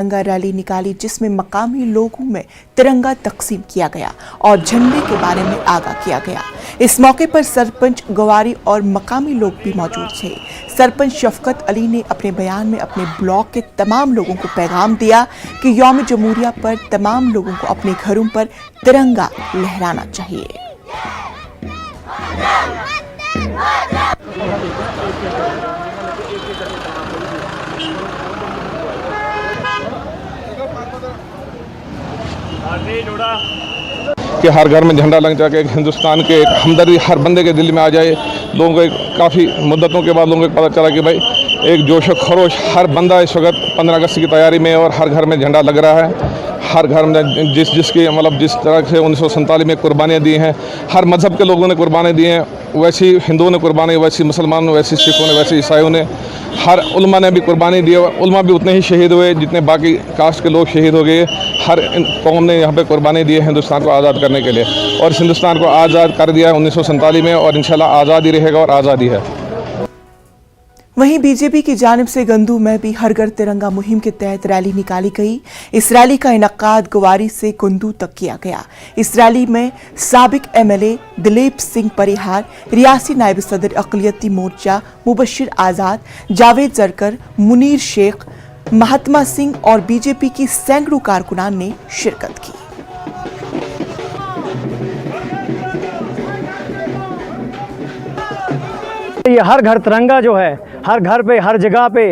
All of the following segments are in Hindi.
तिरंगा रैली निकाली जिसमें मकामी लोगों में तिरंगा तकसीम किया गया और झंडे के बारे में आगाह किया गया। इस मौके पर सरपंच गवारी और मकामी लोग भी मौजूद थे। सरपंच शफकत अली ने अपने बयान में अपने ब्लॉक के तमाम लोगों को पैगाम दिया कि यौम जमहूरिया पर तमाम लोगों को अपने घरों पर तिरंगा लहराना चाहिए। कि हर घर में झंडा लग जाए, हिंदुस्तान के एक हमदर्दी हर बंदे के दिल में आ जाए। लोगों को काफ़ी मुद्दतों के बाद लोगों को पता चला कि भाई एक जोश व खरोश हर बंदा इस वक्त 15 अगस्त की तैयारी में और हर घर में झंडा लग रहा है। हर घर में जिसकी मतलब जिस तरह से 1947 में कुर्बानियाँ दी हैं, हर मज़हब के लोगों ने कुर्बानी दी हैं, वैसी हिंदुओं ने कुर्बानी, वैसी मुसलमानों, वैसी सिखों ने, वैसे ईसाइयों ने, हर उलमा ने भी कुर्बानी दी और उलमा भी उतने ही शहीद हुए जितने बाकी कास्ट के लोग शहीद हो गए। हर कौम ने यहाँ पे कुर्बानी दी है हिंदुस्तान को आज़ाद करने के लिए और इस हिंदुस्तान को आज़ाद कर दिया 1947 में और इंशाल्लाह आज़ाद ही रहेगा और आज़ादी है। वहीं बीजेपी की जानिब से गंदू में भी हर घर तिरंगा मुहिम के तहत रैली निकाली गई। इस रैली का इनकाद गवारी से कुंदू तक किया गया। इस रैली में साबिक एमएलए दिलीप सिंह परिहार, रियासी नायब सदर अक़लियती मोर्चा मुबशिर आज़ाद, जावेद जरकर, मुनीर शेख, महात्मा सिंह और बीजेपी की सैकड़ों कारकुनान ने शिरकत की। ये हर घर तिरंगा जो है, हर घर पे, हर जगह पे,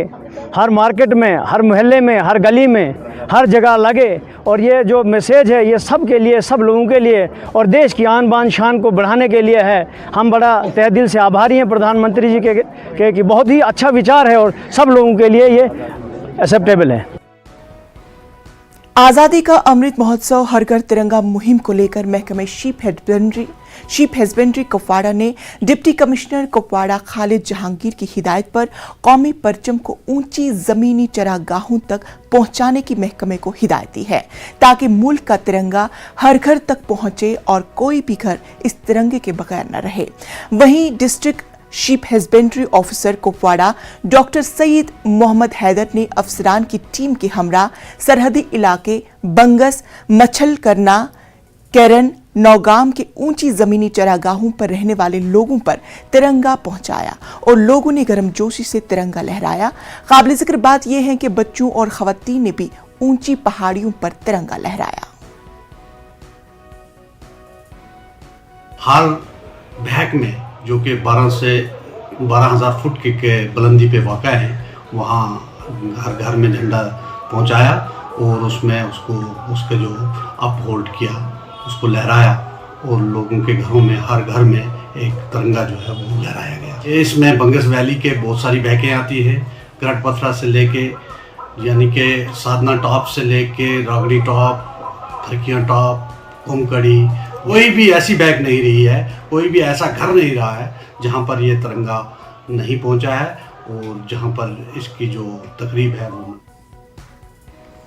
हर मार्केट में, हर मोहल्ले में, हर गली में, हर जगह लगे और ये जो मैसेज है ये सब के लिए, सब लोगों के लिए और देश की आन बान शान को बढ़ाने के लिए है। हम बड़ा तहे दिल से आभारी हैं प्रधानमंत्री जी के कि बहुत ही अच्छा विचार है और सब लोगों के लिए ये एक्सेप्टेबल है। आज़ादी का अमृत महोत्सव हर घर तिरंगा मुहिम को लेकर महकमे शीप हस्बेंड्री कुपवाड़ा ने डिप्टी कमिश्नर कुपवाड़ा खालिद जहांगीर की हिदायत पर कौमी परचम को ऊंची जमीनी चरागाहों तक पहुंचाने की महकमे को हिदायत दी है ताकि मुल्क का तिरंगा हर घर तक पहुंचे और कोई भी घर इस तिरंगे के बगैर न रहे। वहीं district sheep husbandry officer Kupwara doctor Saeed Mohammad Haider ने अफसरान की टीम के हमरा सरहदी इलाके बंगस, मछल करना, कैरन, नौगाम के ऊंची जमीनी चरागाहों पर रहने वाले लोगों पर तिरंगा पहुंचाया और लोगों ने गर्मजोशी से तिरंगा लहराया। काबिल जिक्र बात यह है कि बच्चों और खवातीन ने भी ऊंची पहाड़ियों पर तिरंगा लहराया। हाल भैक में जो कि 12,000 फुट के बुलंदी पे वाक़ा है, वहाँ घर घर में झंडा पहुँचाया और उसमें उसके जो अप होल्ड किया, उसको लहराया और लोगों के घरों में, हर घर में एक तिरंगा जो है वो लहराया गया। इसमें बंगस वैली के बहुत सारी बैकें आती हैं, गरट पथरा से लेके यानी कि साधना टॉप से लेके रागड़ी टॉप, थरकियाँ टॉप, कुमकड़ी, कोई भी ऐसी बैग नहीं रही है, कोई भी ऐसा घर नहीं रहा है जहाँ पर ये तिरंगा नहीं पहुँचा है और जहाँ पर इसकी जो तकरीब है वो